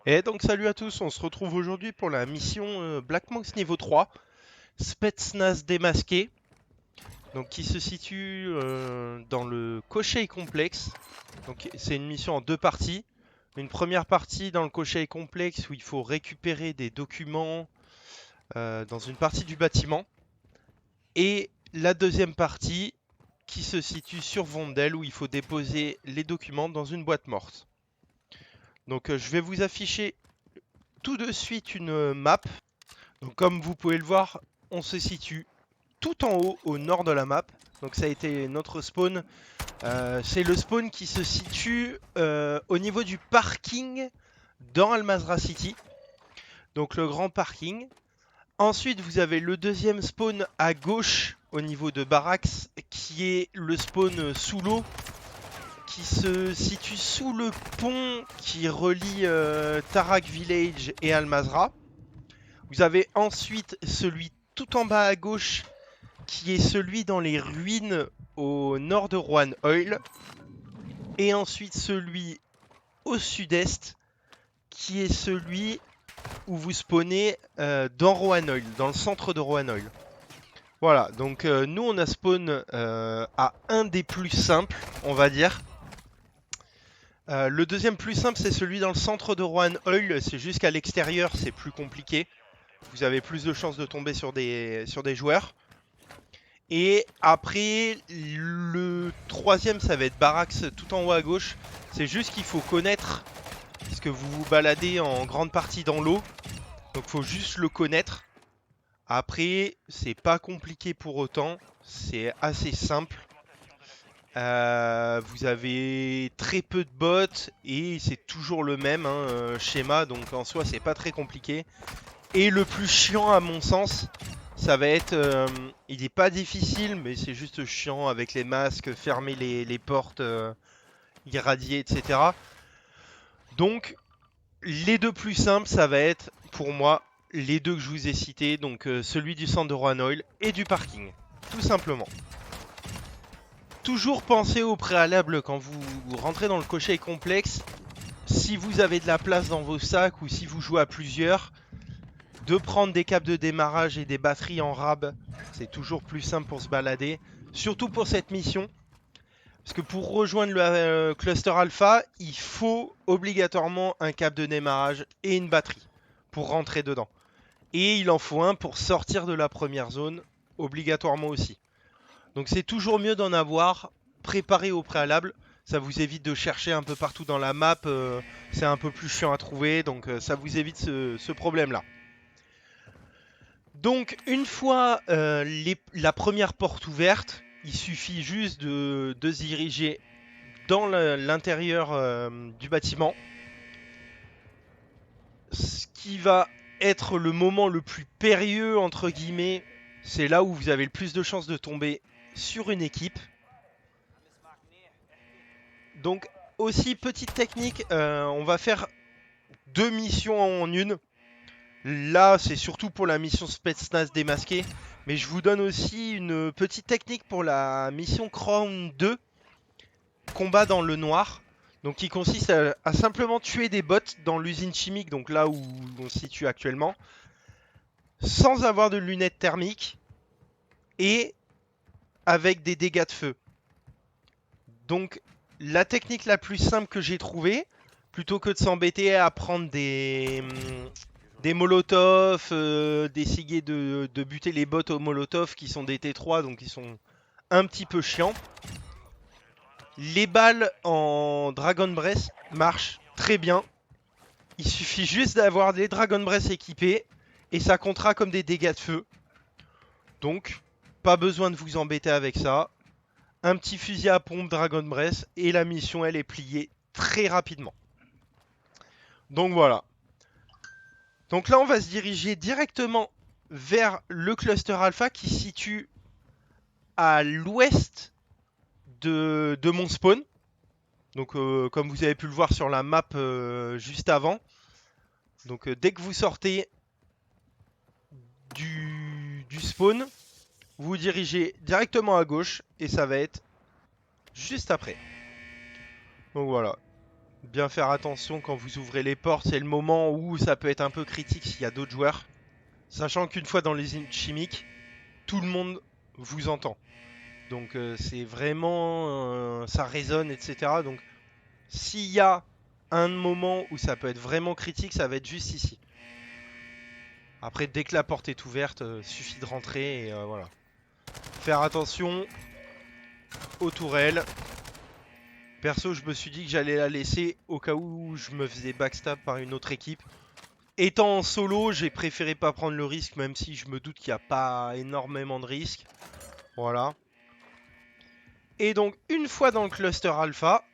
Et donc salut à tous, on se retrouve aujourd'hui pour la mission Black Monks niveau 3, Spetsnaz démasqué, donc qui se situe dans le Koshei complexe. Donc c'est une mission en deux parties. Une première partie dans le Koshei complexe où il faut récupérer des documents dans une partie du bâtiment. Et la deuxième partie qui se situe sur Vondel où il faut déposer les documents dans une boîte morte. Donc je vais vous afficher tout de suite une map. Donc comme vous pouvez le voir, on se situe tout en haut au nord de la map. Donc ça a été notre spawn. C'est le spawn qui se situe au niveau du parking dans Al-Mazrah City. Donc le grand parking. Ensuite vous avez le deuxième spawn à gauche au niveau de Barracks qui est le spawn sous l'eau. Qui se situe sous le pont qui relie Tarak Village et Al-Mazrah. Vous avez ensuite celui tout en bas à gauche qui est celui dans les ruines au nord de Roan Oil. Et ensuite celui au sud-est qui est celui où vous spawnez dans Roan Oil, dans le centre de Roan Oil. Voilà, donc nous on a spawn à un des plus simples, on va dire. Le deuxième plus simple c'est celui dans le centre de Roan Oil, c'est juste qu'à l'extérieur c'est plus compliqué. Vous avez plus de chances de tomber sur des joueurs. Et après, le troisième, ça va être Barracks tout en haut à gauche. C'est juste qu'il faut connaître, parce que vous vous baladez en grande partie dans l'eau. Donc il faut juste le connaître. Après, c'est pas compliqué pour autant. C'est assez simple. Vous avez très peu de bots et c'est toujours le même schéma. Donc en soi, c'est pas très compliqué. Et le plus chiant à mon sens, ça va être... il n'est pas difficile, mais c'est juste chiant avec les masques, fermer les portes, irradier, etc. Donc, les deux plus simples, ça va être, pour moi, les deux que je vous ai cités. Donc, celui du centre de Roan Oil et du parking. Tout simplement. Toujours pensez au préalable quand vous rentrez dans le cocher complexe. Si vous avez de la place dans vos sacs ou si vous jouez à plusieurs, de prendre des câbles de démarrage et des batteries en rab, c'est toujours plus simple pour se balader. Surtout pour cette mission. Parce que pour rejoindre le cluster alpha, il faut obligatoirement un câble de démarrage et une batterie pour rentrer dedans. Et il en faut un pour sortir de la première zone, obligatoirement aussi. Donc c'est toujours mieux d'en avoir préparé au préalable. Ça vous évite de chercher un peu partout dans la map. C'est un peu plus chiant à trouver. Donc ça vous évite ce problème-là. Donc une fois la première porte ouverte, il suffit juste de se diriger dans l'intérieur du bâtiment. Ce qui va être le moment le plus périlleux, entre guillemets, c'est là où vous avez le plus de chances de tomber sur une équipe. Donc aussi, petite technique, on va faire deux missions en une. Là, c'est surtout pour la mission Spetsnaz démasqué. Mais je vous donne aussi une petite technique pour la mission Crown 2, combat dans le noir. Donc qui consiste à simplement tuer des bots dans l'usine chimique, donc là où on se situe actuellement, sans avoir de lunettes thermiques et avec des dégâts de feu. Donc la technique la plus simple que j'ai trouvée, plutôt que de s'embêter à prendre des molotovs, d'essayer de buter les bots aux molotovs qui sont des T3, donc qui sont un petit peu chiants. Les balles en Dragon Breath marchent très bien. Il suffit juste d'avoir des Dragon Breath équipés et ça comptera comme des dégâts de feu. Donc, pas besoin de vous embêter avec ça. Un petit fusil à pompe Dragon Breath et la mission elle est pliée très rapidement. Donc voilà. Donc là on va se diriger directement vers le cluster alpha qui se situe à l'ouest de mon spawn. Donc comme vous avez pu le voir sur la map juste avant. Donc dès que vous sortez du spawn, vous vous dirigez directement à gauche et ça va être juste après. Donc voilà. Bien faire attention quand vous ouvrez les portes, c'est le moment où ça peut être un peu critique s'il y a d'autres joueurs. Sachant qu'une fois dans les usines chimiques, tout le monde vous entend. Donc c'est vraiment... ça résonne, etc. Donc s'il y a un moment où ça peut être vraiment critique, ça va être juste ici. Après, dès que la porte est ouverte, suffit de rentrer et voilà. Faire attention aux tourelles. Perso, je me suis dit que j'allais la laisser au cas où je me faisais backstab par une autre équipe. Étant en solo, j'ai préféré pas prendre le risque, même si je me doute qu'il n'y a pas énormément de risques. Voilà. Et donc, une fois dans le cluster alpha,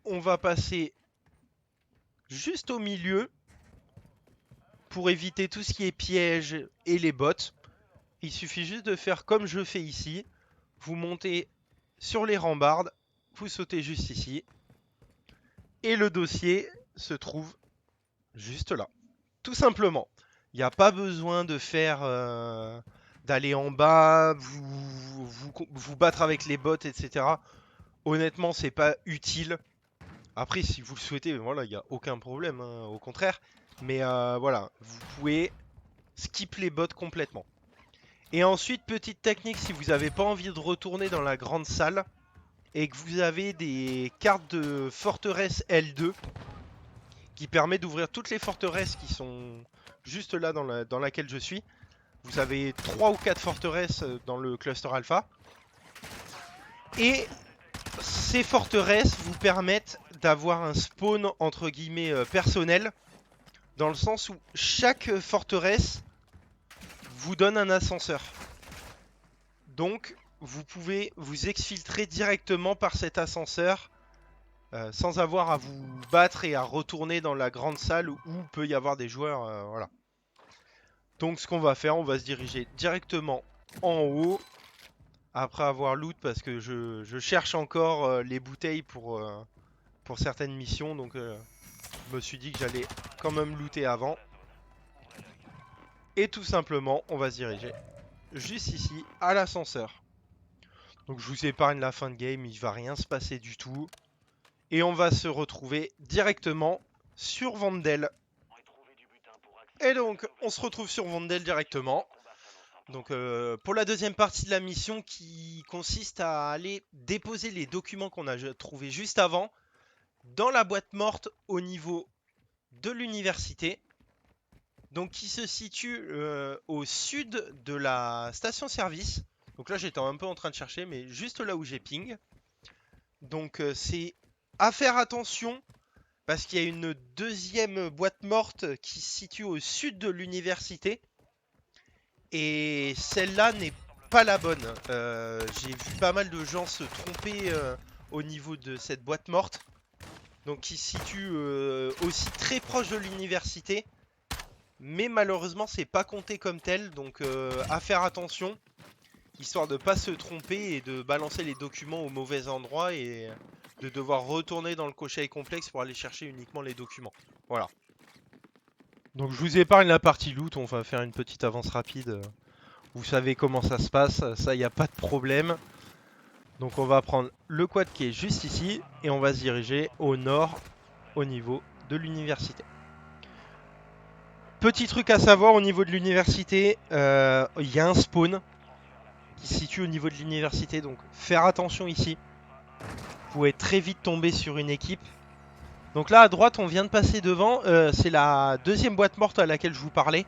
on va passer juste au milieu pour éviter tout ce qui est piège et les bots. Il suffit juste de faire comme je fais ici. Vous montez sur les rambardes, vous sautez juste ici. Et le dossier se trouve juste là. Tout simplement. Il n'y a pas besoin de faire... d'aller en bas, vous battre avec les bots, etc. Honnêtement, c'est pas utile. Après, si vous le souhaitez, voilà, il n'y a aucun problème, hein, au contraire. Mais voilà, vous pouvez skip les bots complètement. Et ensuite, petite technique, si vous n'avez pas envie de retourner dans la grande salle et que vous avez des cartes de forteresse L2 qui permet d'ouvrir toutes les forteresses qui sont juste là dans laquelle je suis. Vous avez 3 ou 4 forteresses dans le cluster alpha. Et ces forteresses vous permettent d'avoir un spawn entre guillemets personnel. Dans le sens où chaque forteresse vous donne un ascenseur. Donc vous pouvez vous exfiltrer directement par cet ascenseur sans avoir à vous battre et à retourner dans la grande salle où peut y avoir des joueurs. Voilà. Donc ce qu'on va faire, on va se diriger directement en haut. Après avoir loot, parce que je cherche encore les bouteilles pour certaines missions. Donc je me suis dit que j'allais quand même looter avant. Et tout simplement, on va se diriger juste ici, à l'ascenseur. Donc je vous épargne la fin de game, il va rien se passer du tout. Et on va se retrouver directement sur Vandel. Et donc, on se retrouve sur Vandel directement. Donc pour la deuxième partie de la mission qui consiste à aller déposer les documents qu'on a trouvés juste avant dans la boîte morte au niveau de l'université. Donc qui se situe au sud de la station-service. Donc là j'étais un peu en train de chercher, mais juste là où j'ai ping. Donc c'est à faire attention parce qu'il y a une deuxième boîte morte qui se situe au sud de l'université. Et celle-là n'est pas la bonne. J'ai vu pas mal de gens se tromper au niveau de cette boîte morte. Donc qui se situe aussi très proche de l'université. Mais malheureusement c'est pas compté comme tel. Donc à faire attention. Histoire de pas se tromper et de balancer les documents au mauvais endroit. Et de devoir retourner dans le cocher complexe pour aller chercher uniquement les documents. Voilà. Donc je vous épargne la partie loot. On va faire une petite avance rapide. Vous savez comment ça se passe, ça il n'y a pas de problème. Donc on va prendre le quad qui est juste ici et on va se diriger au nord au niveau de l'université. Petit truc à savoir au niveau de l'université, il y a un spawn qui se situe au niveau de l'université, donc faire attention ici. Vous pouvez très vite tomber sur une équipe. Donc là à droite on vient de passer devant, c'est la deuxième boîte morte à laquelle je vous parlais.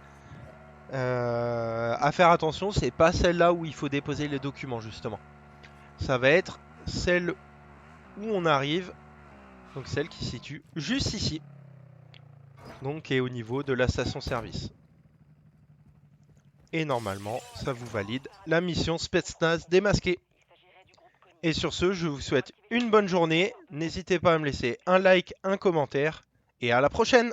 À faire attention, c'est pas celle-là où il faut déposer les documents justement. Ça va être celle où on arrive, donc celle qui se situe juste ici, donc qui est au niveau de la station service. Et normalement, ça vous valide la mission Spetsnaz démasqué. Et sur ce, je vous souhaite une bonne journée. N'hésitez pas à me laisser un like, un commentaire, et à la prochaine!